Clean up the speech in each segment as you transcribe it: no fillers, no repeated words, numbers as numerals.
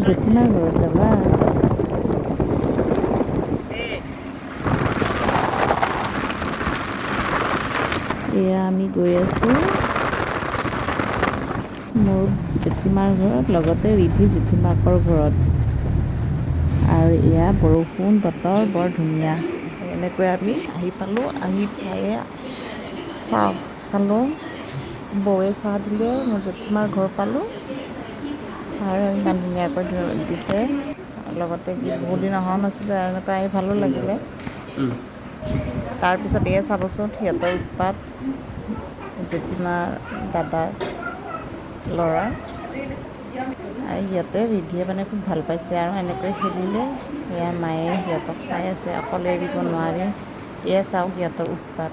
জেঠিমাৰ ঘৰত যাবা? এয়া আমি গৈ আছোঁ মোৰ জেঠিমাৰ ঘৰত, লগতে ৰিধি জেঠিমাকৰ ঘৰত। আৰু এয়া বৰষুণ বতৰ বৰ ধুনীয়া। এনেকৈ আমি আহি পালোঁ, আহি পাই চাহ খালোঁ, বৌৱে চাহ দিলে, মোৰ জেঠিমাৰ ঘৰ পালোঁ। আৰু ইমান ধুনীয়াকৈ দিছে, লগতে বহুত দিন অহা নাছিলোঁ আৰু এনেকৈ আহি ভালো লাগিলে। তাৰপিছত এয়া চাবচোন সিহঁতৰ উৎপাত, জেঠিমাৰ দাদাৰ ল'ৰা। আৰু সিহঁতে ৰিধিয়ে মানে খুব ভাল পাইছে আৰু এনেকৈ খেলিলে। এয়া মায়ে সিহঁতক চাই আছে, অকলে এৰিব নোৱাৰি। এয়া চাওক সিহঁতৰ উৎপাত।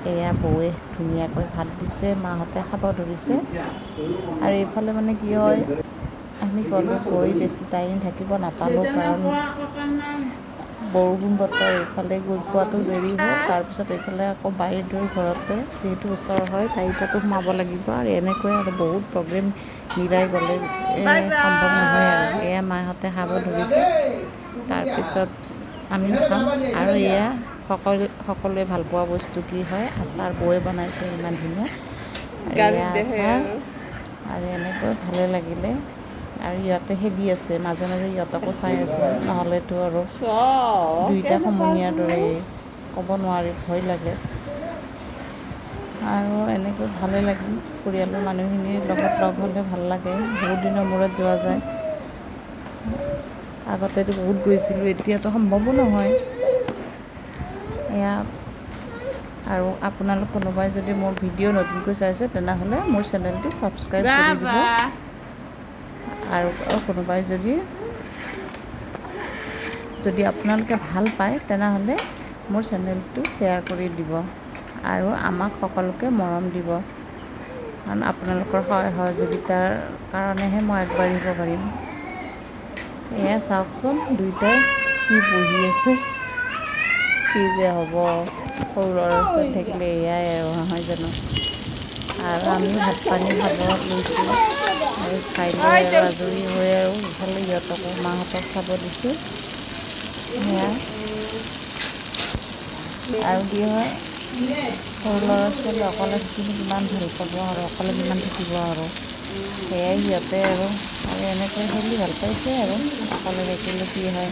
এয়া বৌৱে ধুনীয়াকৈ ভাত দিছে, মাহঁতে খাব ধৰিছে। আৰু এইফালে মানে কি হয়, আমি গ'লোঁ গৈ বেছি টাইম থাকিব নাপালোঁ, কাৰণ বৰষুণ বতৰ, এইফালে গৈ পোৱাটো দেৰি হ'ল। তাৰপিছত এইফালে আকৌ বাইদেউৰ ঘৰতে, যিহেতু ওচৰ হয়, তাইৰ তাতো সোমাব লাগিব। আৰু এনেকৈ আৰু বহুত প্ৰগ্ৰেম মিলাই গ'লে সম্ভৱ নহয় আৰু। এয়া মাহঁতে খাব ধৰিছে, তাৰপিছত আমিও খাম। আৰু এয়া সকলোৱে ভাল পোৱা বস্তু কি হয়, আচাৰ বৌৱে বনাইছে ইমান ধুনীয়া। এয়া আচাৰ, আৰু এনেকৈ ভালে লাগিলে। আৰু ইহঁতে খেলি আছে, মাজে মাজে ইহঁতকো চাই আছোঁ, নহ'লেতো আৰু দুইটা সমনীয়াৰ দৰে ক'ব নোৱাৰি, ভয় লাগে। আৰু এনেকৈ ভালে লাগিল, পৰিয়ালৰ মানুহখিনিৰ লগত লগ হ'লে ভাল লাগে, বহুত দিনৰ মূৰত যোৱা যায়। আগতেতো বহুত গৈছিলোঁ, এতিয়াতো সম্ভৱো নহয়। এয়া আৰু আপোনালোক কোনোবাই যদি মোৰ ভিডিঅ' নতুনকৈ চাইছে, তেনেহ'লে মোৰ চেনেলটি ছাবস্ক্ৰাইব কৰি দিব। আৰু কোনোবাই যদি আপোনালোকে ভাল পায়, তেনেহ'লে মোৰ চেনেলটো শ্বেয়াৰ কৰি দিব। আৰু আমাক সকলোকে মৰম দিব, কাৰণ আপোনালোকৰ সহায় সহযোগিতাৰ কাৰণেহে মই আগবাঢ়িব পাৰিম। এয়া চাওকচোন, দুইটাই কি বহি আছে, কি যে হ'ব, সৰু ল'ৰা-ছোৱালী থাকিলে এয়াই আৰু, নহয় জানো। আৰু আমিও ভাত পানী খাব লৈছোঁ, আৰু খাই লৈ আৰু আজৰি হৈ আৰু ইফালে ইহঁতকো মাহঁতক চাব দিছোঁ। সেয়া আৰু কি হয়, সৰু ল'ৰা-ছোৱালী অকলে থাকিলে কিমান ভাল পাব, আৰু অকলে কিমান থাকিব আৰু। সেয়াই সিহঁতে আৰু এনেকৈ খেলি ভাল পাইছে। আৰু অকলে থাকিলে কি হয়,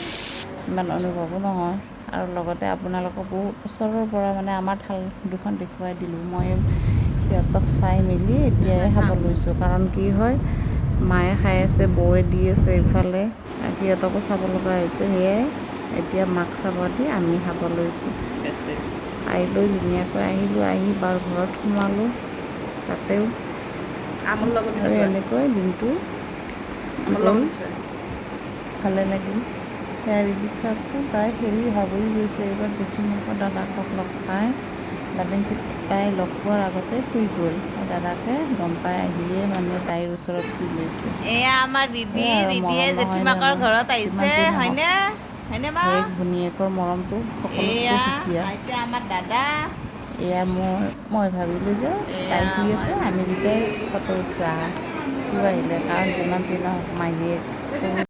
ইমান অনুভৱো নহয়। আৰু লগতে আপোনালোকক বহুত ওচৰৰ পৰা মানে আমাৰ থাল দুখন দেখুৱাই দিলোঁ। মই সিহঁতক চাই মেলি এতিয়াই খাব লৈছোঁ, কাৰণ কি হয়, মায়ে খাই আছে, বৌৱে দি আছে ইফালে, সিহঁতকো চাব লগা হৈছে। সেয়াই এতিয়া মাক চাব দি আমি খাব লৈছোঁ। খাই লৈ ধুনীয়াকৈ আহিলোঁ, আহি বাৰ ঘৰত সোমালোঁ, তাতেও আৰু এনেকৈ দিনটো গ'ল, ভালে লাগিল। সেয়া ৰিধিক চাওকচোন, তাই খেলি ভাগৰি গৈছে। এইবাৰ জেঠিমাকৰ দাদাকক লগ পাই, তাই লগ পোৱাৰ আগতে শুই গ'ল। দাদাকে গম পাই আহিয়ে মানে তাইৰ ওচৰত শুই লৈছে। এয়া আমাৰ ৰিধি, সেয়াই আৰু ৰিধিয়ে মৰম নহয় জেঠিমাকৰ জানো, ঘৰত যিমান আহিছে, যি নহওক হয়নে? হয়নে মা? ভায়েক ভনীয়েকৰ মৰমটো সকলোতকৈ এয়া সুকীয়া। এতিয়া আমাৰ দাদা। এয়া মই ভাবিলোঁ যে তাই এয়া শুই আমাৰ আছে, আমি ৰিধি। দুটাই ফটো উঠোঁ আহা। সিও আহিলে, কাৰণ যিমান যি নহওক মাহীয়েক সৰু